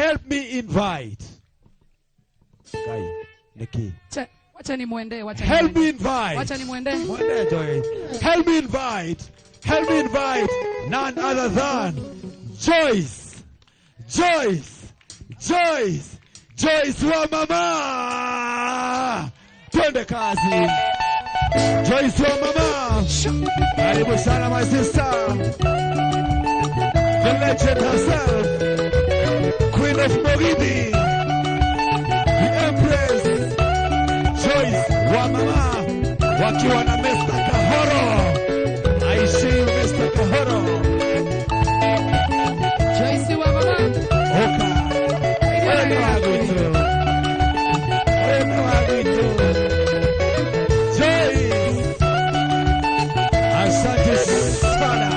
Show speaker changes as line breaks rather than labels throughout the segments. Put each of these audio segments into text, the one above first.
help me invite. Kai, Nikki.
Wacha ni muende, wacha
help me invite.
Wacha ni muende.
Muende Joyce. Help me invite. Help me invite none other than Joyce. Joyce. Joyce. Joyce wa mama. Twende kazi. Joyce wa mama. Karibu sana my sister. The legend herself. Queen of Mogidi. The Empress. Joyce wa mama. Wakiwa na Mr. Kahoro. I see you, Mr. Kahoro.
Joyce wa mama.
Oka. Wema wagutu. Wema wagutu. Joyce. Asante sana.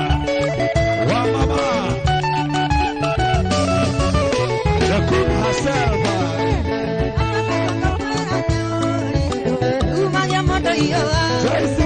Wa mama. The queen herself. Joyce.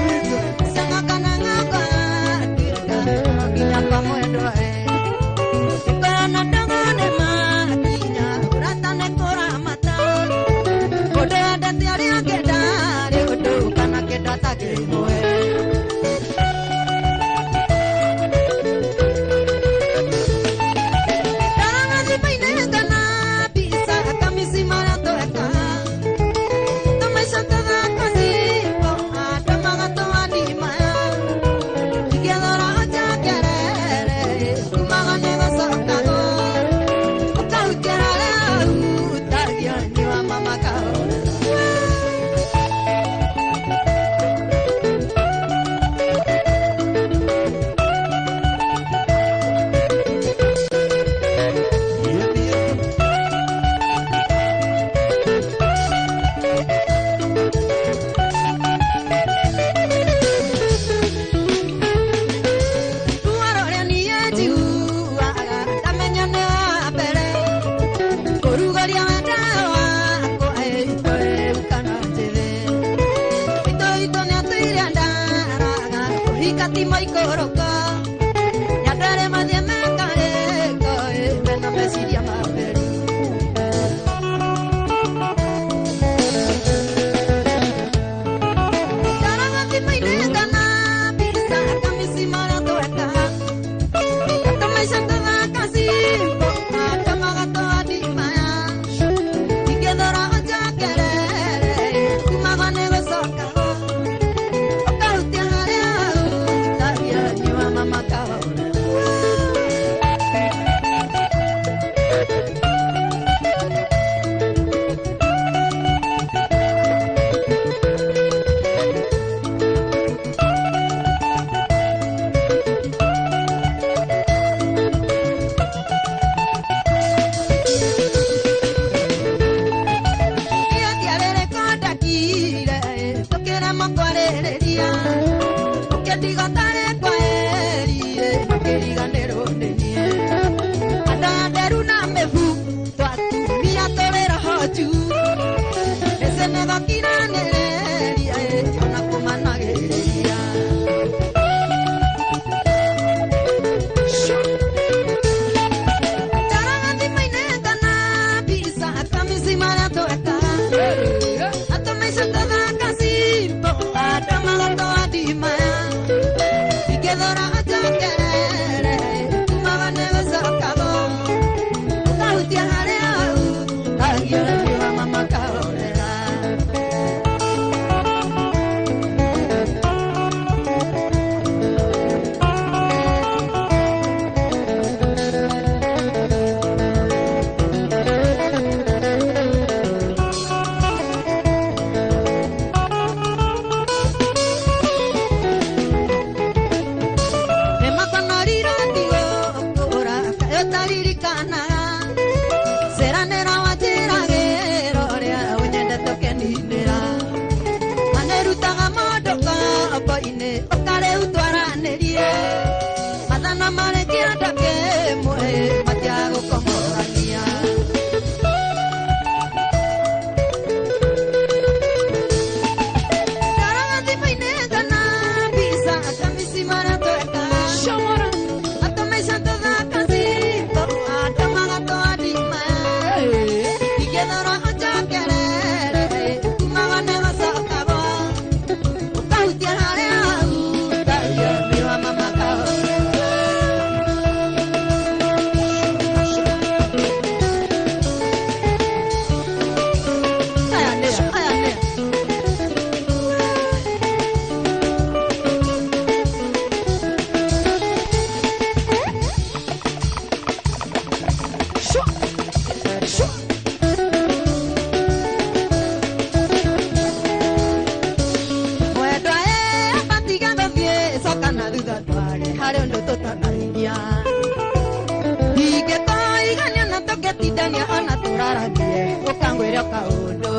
tũgĩtindania ona tũraragie ũkangwĩra kaũndũ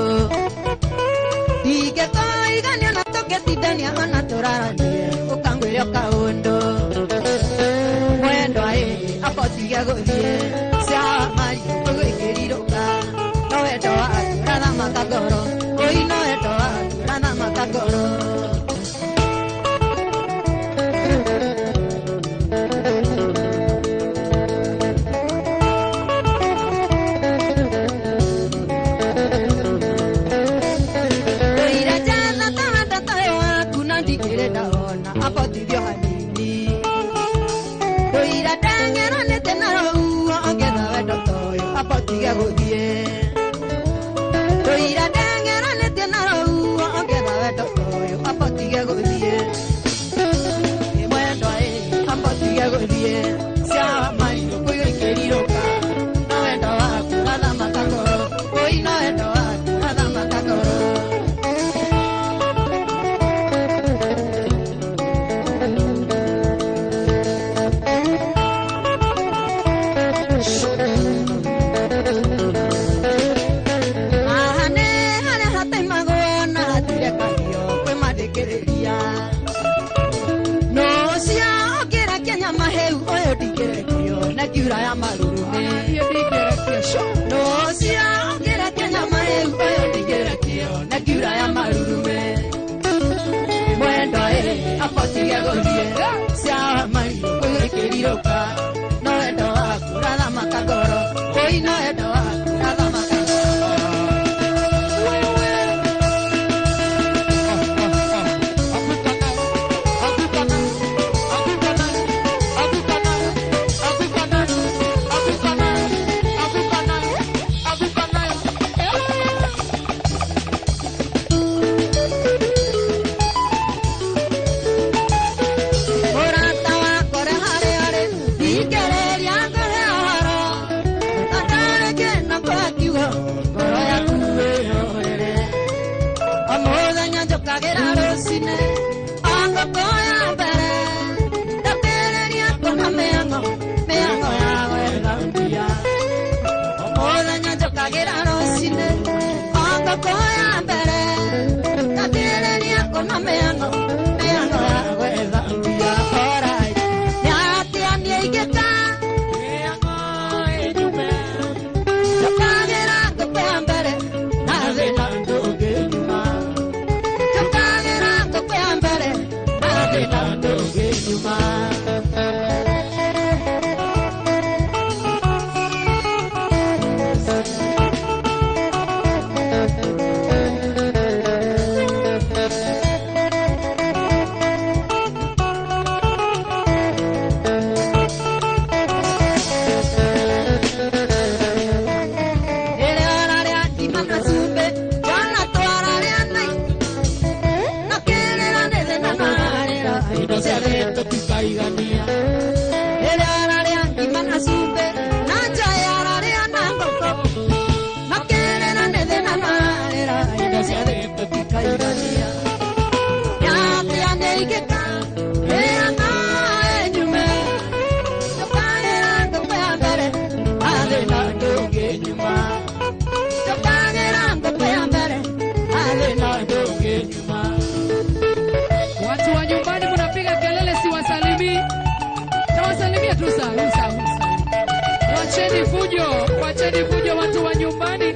ingĩkoigania ona tũgĩtindania ona tũraragie ũkangwĩra kaũndũ mwendwa akotiga gũthiĩ cia mari tũgĩkĩrirũka no wendo waku ũrathamaka ngoro oi no wendo waku ũrathamaka ngoro apotithio hanini ndũira ndengeranĩte na rũhuho ongetha wendo toyo apotige gũthiĩ ndũira ndengeranĩte na rũhuho ongetha wendo toyo apotige gũthiĩ mwendwa apotige gũthiĩ cia marirũ kũigĩkĩrirũka no wendo waku ũrathamaka ngoro oi no wendo waku ũrathamaka ngoro ya marurume no cia ongera Kenya maheu oyo ndigerekio na kiura ya marurume mwendo apotige gũthiĩ cia marirũ kũigĩkĩrirũka no wendo waku ũrathamaka ngoro oi no wendo waku ũrathamaka Wacheni fujo watu wa nyumbani.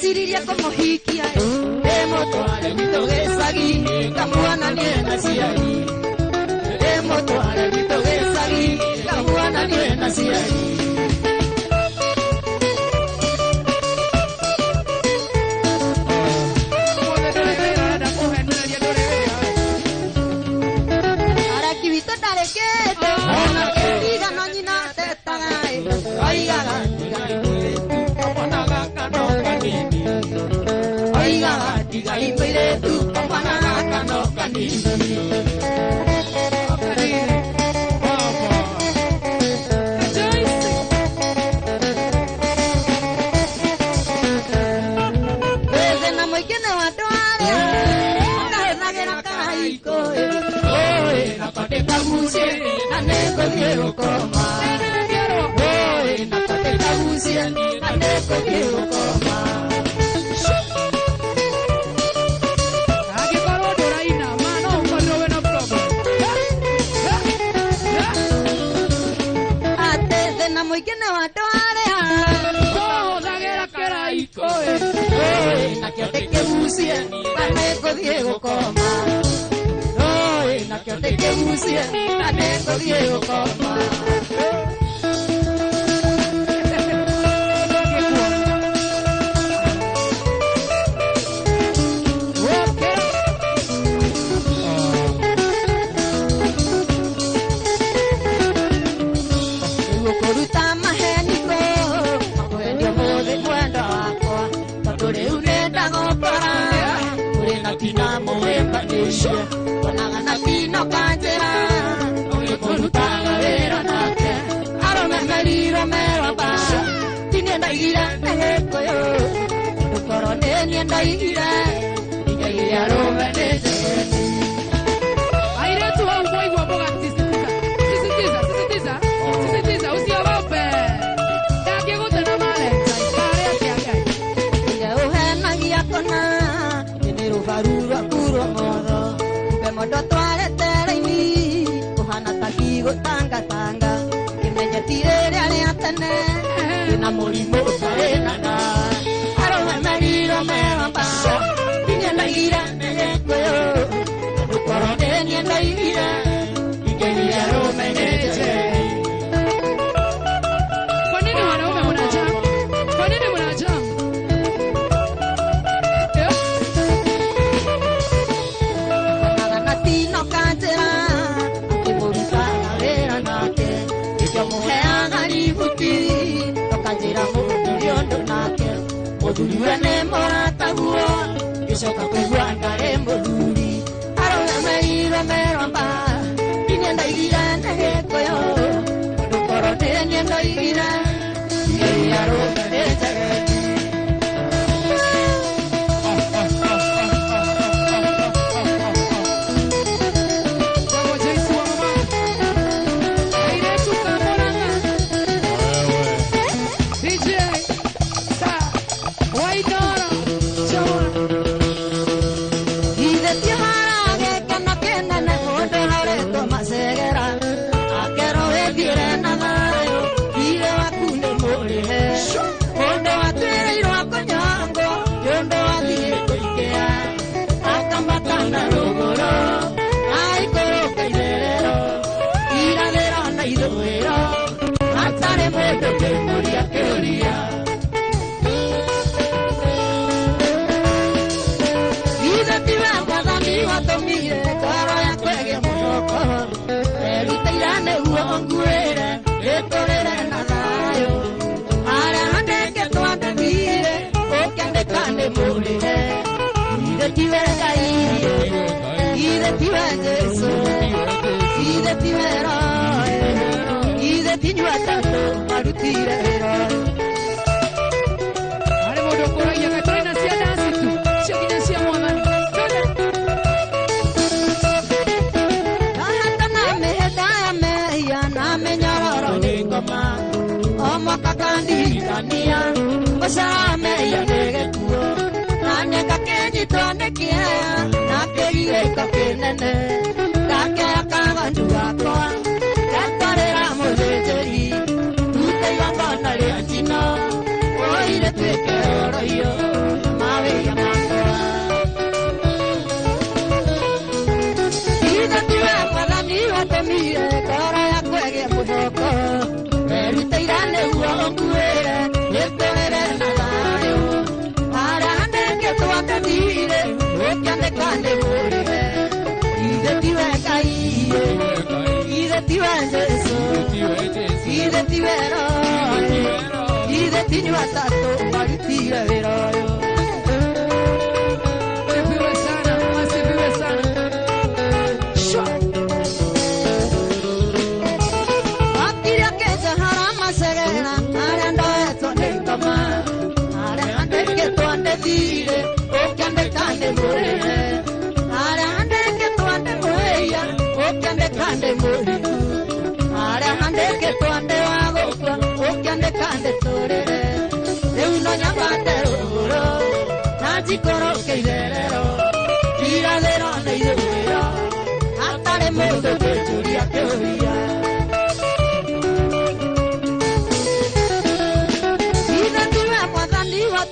Siriria como hikia Demotware mitogezagi Kamuana niena siari Demotware mitogezagi Kamuana niena siari Arakivito tareketo Ona keriga no nina tetagai Aigaga Diga impire tu papanaka no kanini Desde na moikene watware na gera kaiko Oe na pate kabusie na neko quiero koma Oe na pate kabusie na neko quiero koma twaria
Tũhũthagĩra kĩraiko
nakĩo ndĩkĩgucie na nĩngũthiĩ gũkoma nakĩo ndĩkĩgucie na nĩngũthiĩ gũkoma no cancerà ogni contana vera nate arome meriro mera ba tinenda ira neko yo korone nienda ira ija ira arome neze
aire tu au boy wa boga sisitiza usiogope yake gutana male kare yake
ya uhena giakona niru faruru akuro modo modo tware tereni kuhana takigo tanga tanga kimenya tirere ale atene ina murimo tarena na aroma mariro meba tinya na ira neko yo ukorone ni na ira ikeni aroma neche
kwa nini wanaume mnajam
no cantera que morisa la vera nate y como heana ni buti no cantera modio no nate moduri ne morata buo y so ka ko guanga e moduri aro na me ramba tiene na ira na ko yo no corone ni na ira y aro de tere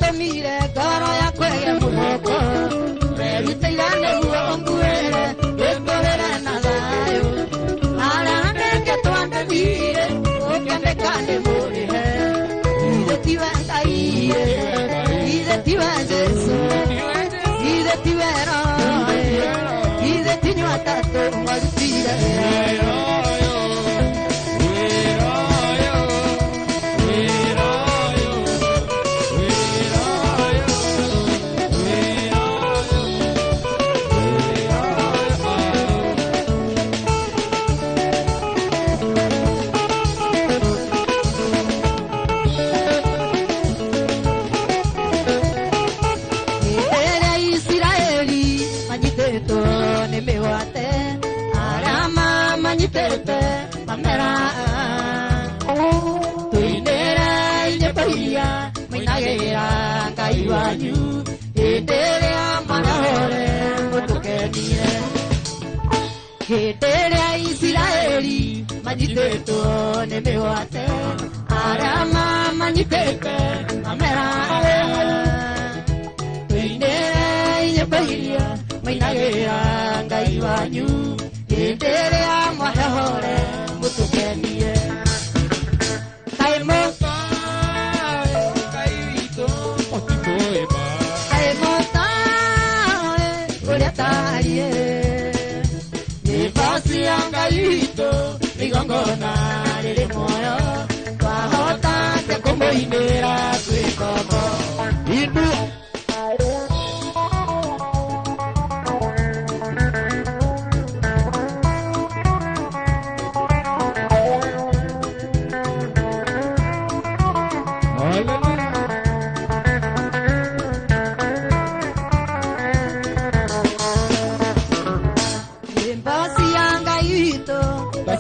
tomire ngoro yakwa ĩgĩe mũthoko werutĩire nĩguo ũnguĩre wĩtũrĩre na thayũ arĩa ndĩngĩ twandĩmire ũkĩendeka nĩ mũrĩhe ithe tiwe Ngai ithe tiwe Jesũ ithe tiwe Roho ithe tinyuĩ atatũ mwarutire Ngai wanyu hĩndĩ ĩrĩa marahore mũtũkenie hĩndĩ ĩrĩa Isiraeli manyitĩtwo nĩ mĩgwate arĩa mamanyitĩte mameraga tũinĩre nyĩmbo iria mainagĩrĩra Ngai wanyu hĩndĩ ĩrĩa marahore mũtũkenie Migongona rĩrĩ muoyo twahota atĩa kũmũinĩra twĩ ngombo inua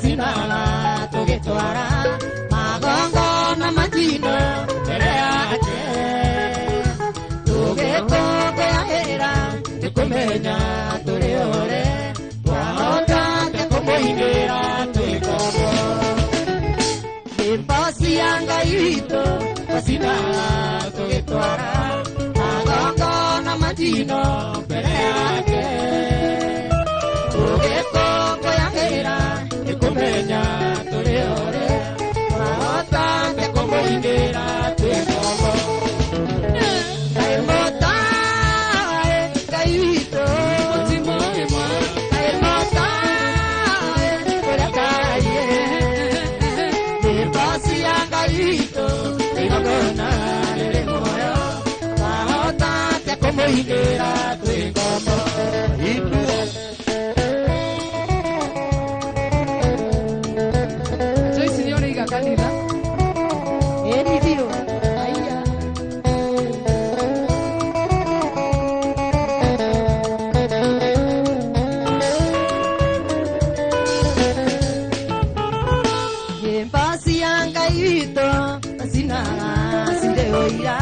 Sinala tugitwara magongo na matino mbere yake tugikũngũyagĩra nĩkũmenya tũrĩ ũrĩ twahota atĩa kũmũinĩra twĩ ngombo nyĩmbo cia Ngai witũ Sinala tugitwara magongo na matino mbere yake tugikũngũyagĩra kumenya tũrĩ ũrĩ twahota atĩa kũmũinĩra twĩ ngombo Ngai mũtaĩ Ngai witũ Ngai mũtaĩ ũrĩa kariĩ nyĩmbo cia Ngai witũ igongona rĩrĩ muoyo twahota atĩa kũmũinĩra twĩ ngombo
Kanitha
Eridio aya Yembasi Ngai witũ Sinala cirĩ ũira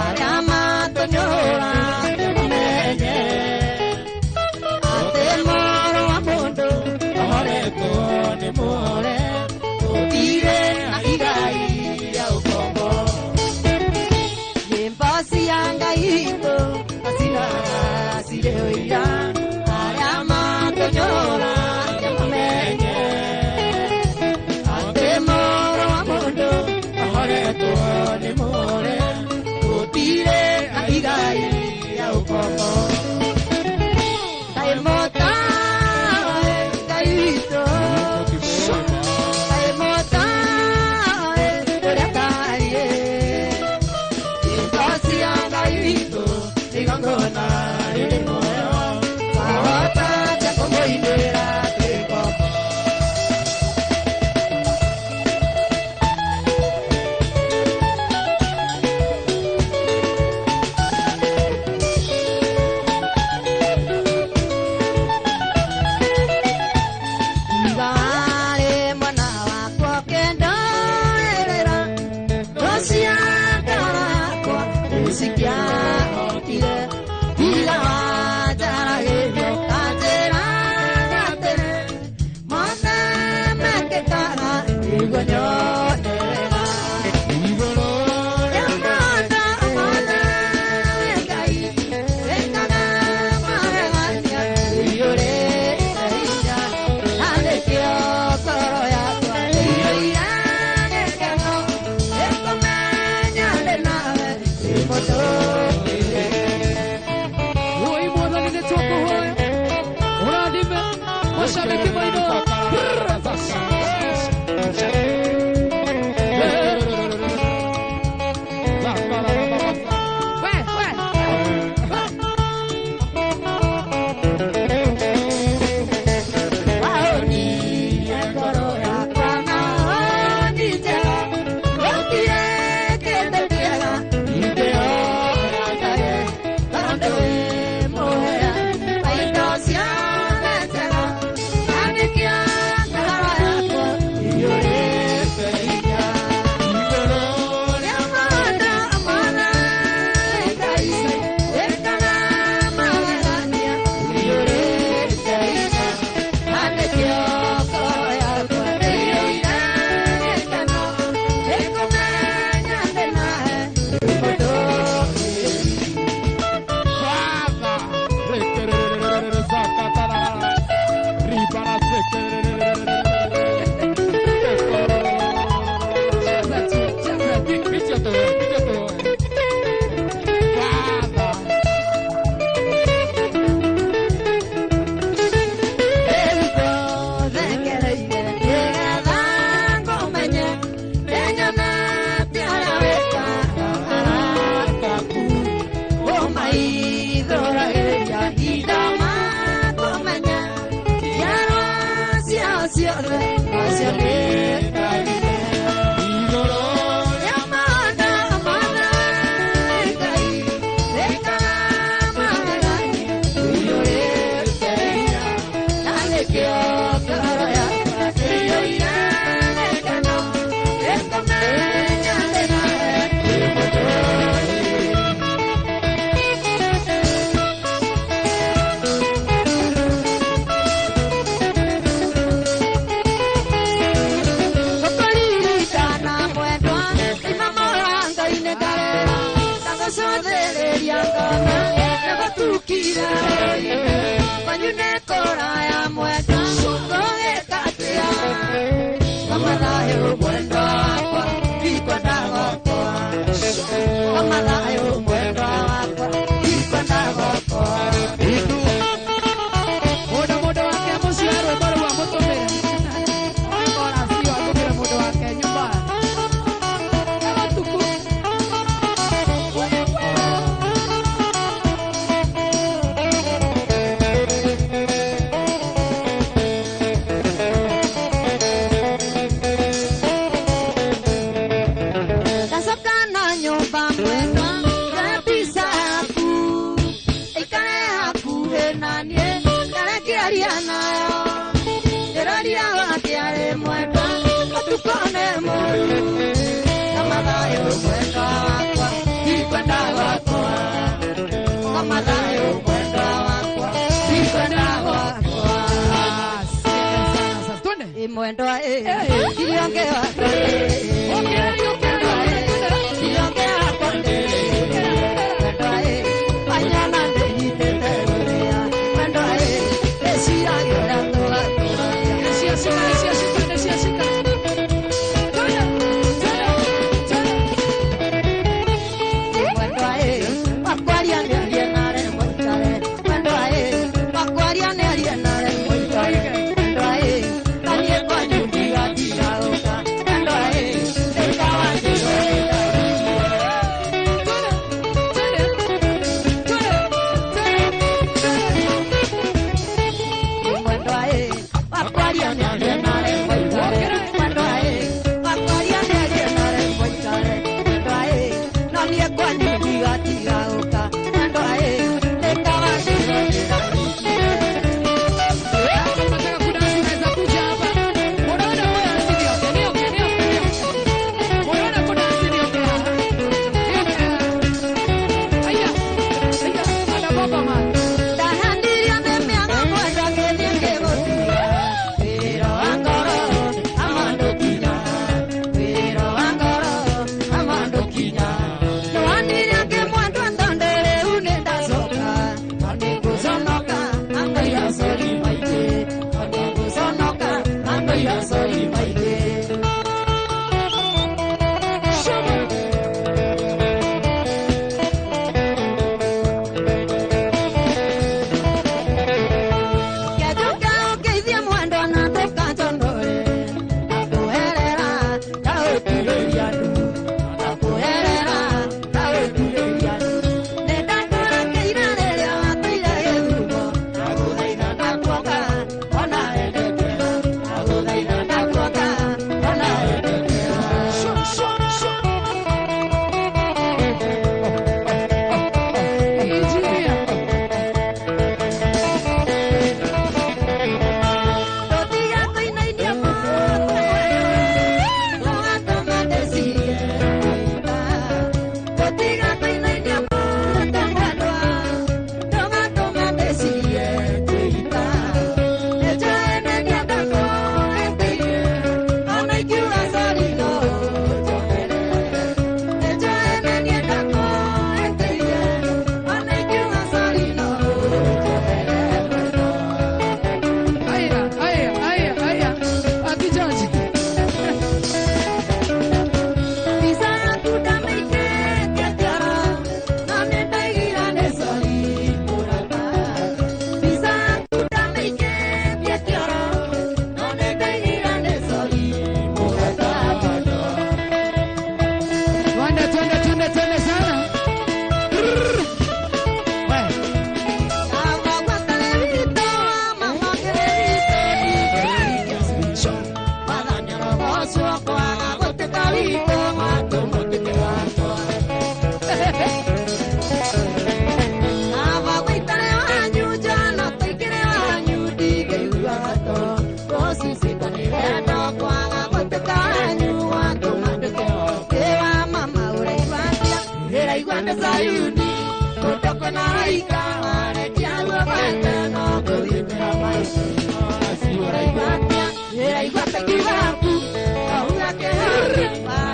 arĩa matũnyũra nĩmamenye atĩ mũrũ wa mũndũ ahoretwo nĩ mũhore Ngai witũ Sinala cirĩ ũira arĩa matũnyũra nĩmamenye atĩ mũrũ wa mũndũ ahoretwo nĩ mũhore Nendare, tango sodere riangana, never to kira. When you nekora ya muerta, goge katia. Kamada yo muerto agua, pico agua. Kamada yo muerto agua, pico agua.
Muda-muda wake musiaro baru wa moto mbele. Ora sio akubira muda wake nyumba. Kama tuku.
Tasokana nyumba mwendo, kapisa aku. Ikane aku henanie, kare kiariana yo. Teraria wakiare mwendo, katukone mwendo. Kamada yo mwendo wakwa, ikwenda wakwa. Kamada yo mwendo wakwa, ikwenda wakwa. Mwendo kirionge wakwa. Kirionge wakwa. Mañana de Italia, cuando decía llorando la
Decía así.
cuando acuarian de llenar el monte, cuando acuarian de llenar el monte, cuando nadie cuando diga tirado, cuando el caballo cuando acuarian de llenar el monte, cuando acuarian de llenar el monte, cuando nadie cuando diga tirado, cuando el caballo
Nataka kudansi naweza kuja hapa. Unaona kudansi ndio. Unaona kudansi ndio. Aya. Ana baba man.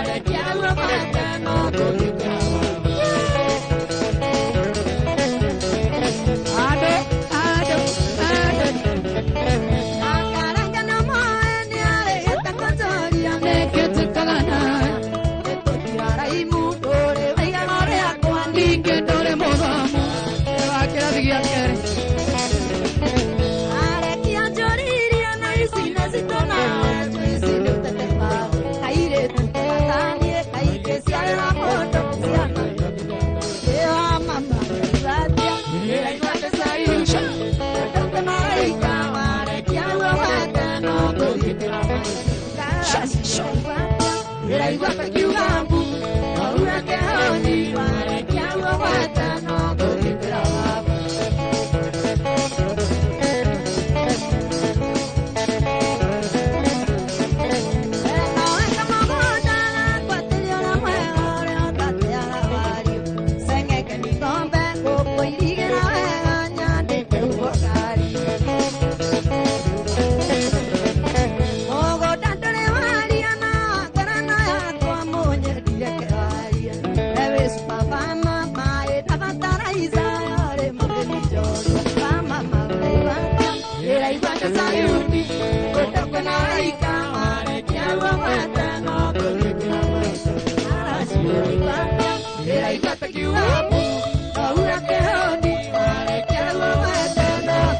Para que Era iguata que o amo, a ura que honi, mare que a loma eterna,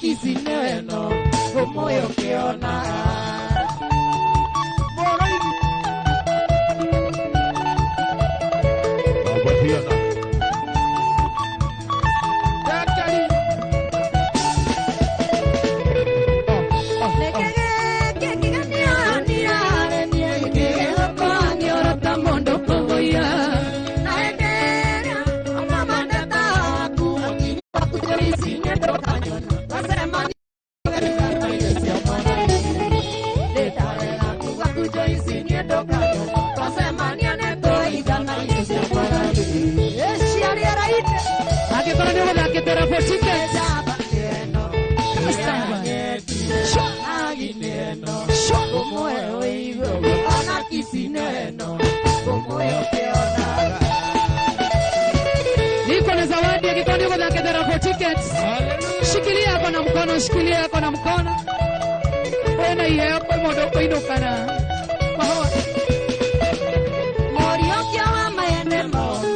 kisineno umoyo kiona
shikilia yako na mkono. Wena iye hapo modoko inokana.
Moriokia wa maene mogu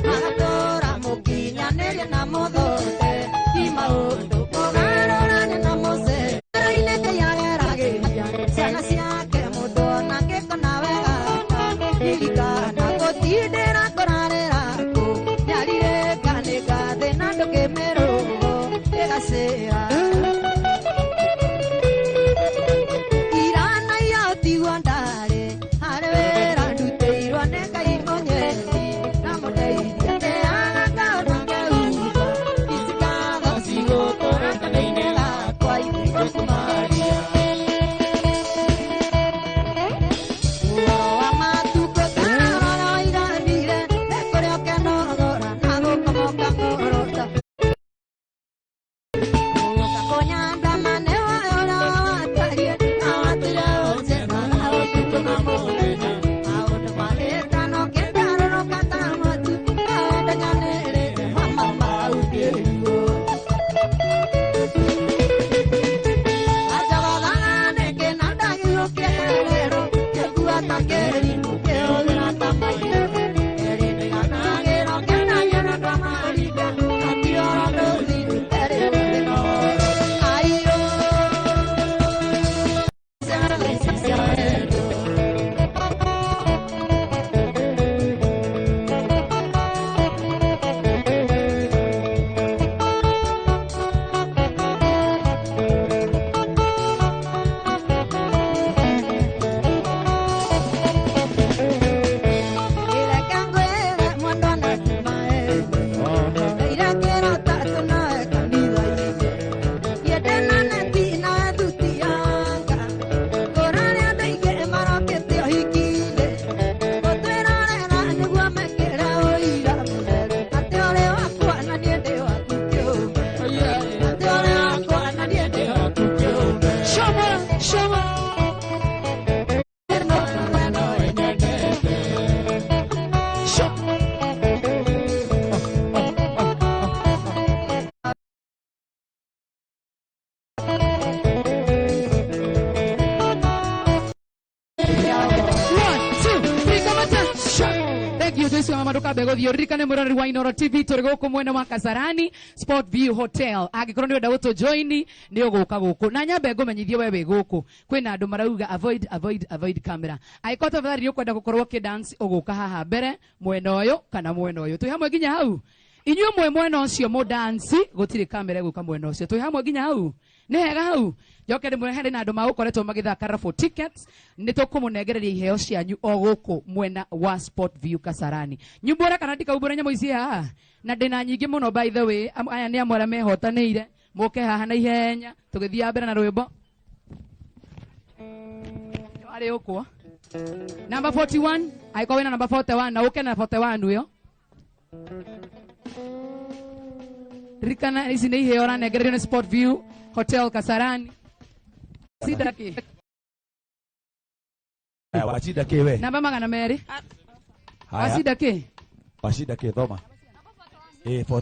Magadora mukinya nere na modhote Imaudu kogarorane na mose Inete ya rageria Sana siake mudona keko na wega Ilikana kotidera korare rako Nyarire kane kade nando kemero Ega sea
Ririkane murori wa Inoro TV turi guku mwena wa Kasarani Sport View Hotel. Agikorwo ni wenda gutu join ni uguka guku na nyambe ngumenyithie wewe guku kwina andu marauga avoid camera. Aiko tafadhali ukwenda gukorwo ki dance uguka haha mbere mwena uyu kana mwena uyu twi hamwe ginya hau inyuĩ mwe mwena ucio mu dance gutiri camera guka mwena ucio twi hamwe ginya hau ni hega hau Joke ndimwe hende na andu magukoretwo magithaka raffle tickets nitukumunengereria iheo cianyu o guku mwena wa Sport View Kasarani. Nyumbura kana ndikaubura nyamo ici haha na ndina nyingi muno by the way aya ni amwe mehotanĩire muke haha na ihenya tugithia mbere na rwimbo ari ukwo number 41 aiko wina number 41 na uke na 41 uyo rikana ici ni iheo ranengererio ni Sport View Hotel Kasarani. Sida ki.
Washida ki we.
Namba magana meri. Washida ki.
Washida ki thoma.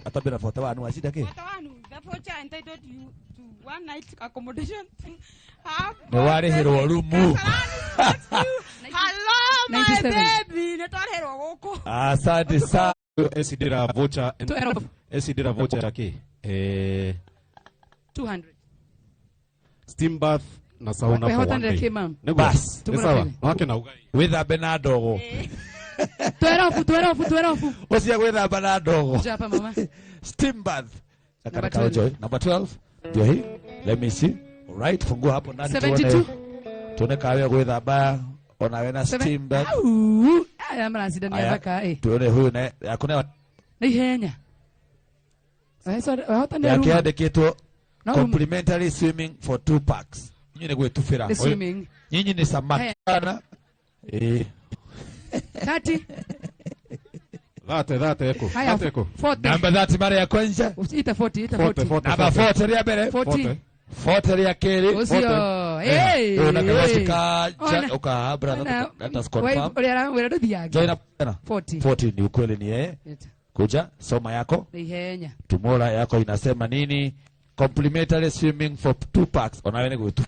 Atabira 41 washida ki.
41 the voucher entitled you to one night accommodation.
Newarihirwo rumu.
Hello my baby. Netarihirwo guku.
Asante sana.
Esidira voucher. Esidira voucher ki.
200.
steam bath na sauna
We
for
hota
one
ndire
day.
kimam.
Bas.
Ni sawa. Wake na ugai.
Withambe na ndogo.
Twerofu.
Usia gwithamba na ndogo.
Japa mama.
Steam bath.
Number
Kakaka
12.
Joy. Number 12. Ndio hii. Let me see. Alright, fungua hapo ndani
72.
Tuone kawe gwithamba ona wena steam bath.
Aya mransi ndani ya baka eh.
Tuone huyu na hakuna
Ni henya. Eso hota ndire
yake
room.
andikitwo
No,
complimentary swimming for 2 packs. Nyinyi ni gwitufira.
the swimming.
Nyinyi ni samaki sana.
Kati.
That eko.
Haya.
That eko.
40.
Namba 30 mara ya kwanza.
Ita 40.
Namba 40 ya mbele.
40.
40 ya keri.
Usio. Hey.
Unakawashika
Ona.
ukahabra
Ona.
na confirm.
Wera ndo diage.
Join tena.
40.
40 ni ukweli ni yeye. Kuja soma yako.
Ni henya.
Tumora yako inasema nini? Complimentary swimming for 2 packs. Onawene gwetu.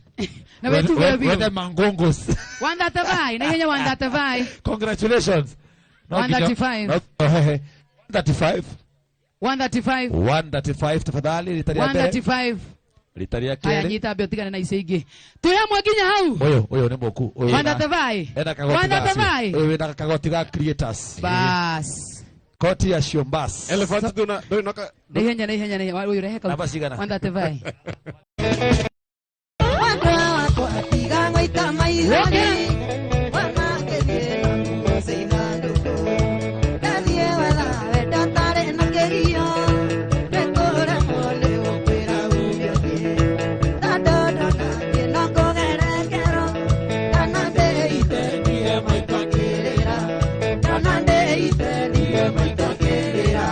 Na wetu
Whether mangongos.
Wanda tavai. Na henya wanda tavai.
Congratulations.
135.
135.
135.
135 tafadhali litaria mbele.
135.
Litaria
Haya
kere.
nyita mbio tigane na icio ingi. Tuya mwaginya hau.
Oyo ni moku.
Wanda tavai. Wanda tavai.
Oyo na kagoti ga creators.
Bas.
Koti ya Shiombas.
Elephant do naka.
Na henya. Uyu reheka.
Namba sigana.
Wanda tavai.
Wanda wako atiga ngoita maithori. Wanakethie na museitha ndugu. Kathie wetha wenda tare na kerio. Nekore mwone ukwira umiothie. Tadodo kathie no kugerekero. Kana ndeite ndiye maitokirira. Kana ndeite ndiye maitokirira.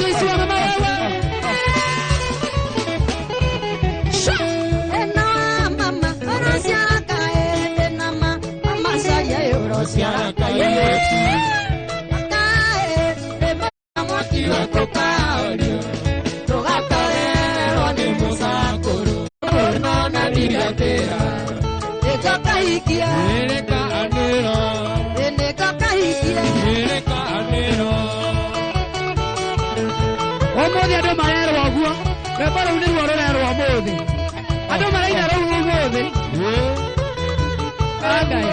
Joyce wa mama wewe. Omothi andu marerwo guo rwimbo rũu nĩruo rũrerwo mũthĩ andũ maraina rũu mũthĩ Ngai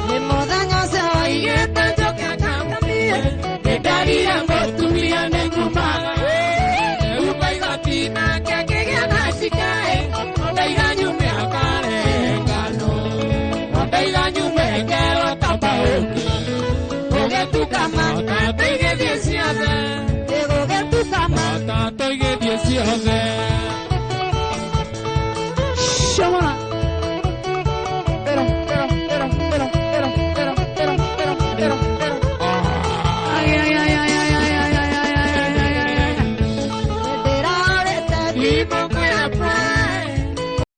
nĩ mũthenya ũcio waigĩte njoke akangamie nĩndarire mũtumia nĩ ngumaga umaiga tinake ngĩgĩa na cikaĩ ndaiga nyume akarengano ndaiga nyume ngero tambaũki ũgĩtukama tatoigĩthie ciothe ũgĩtukama tatoigĩthie ciothe
Shoma
ndĩrarĩte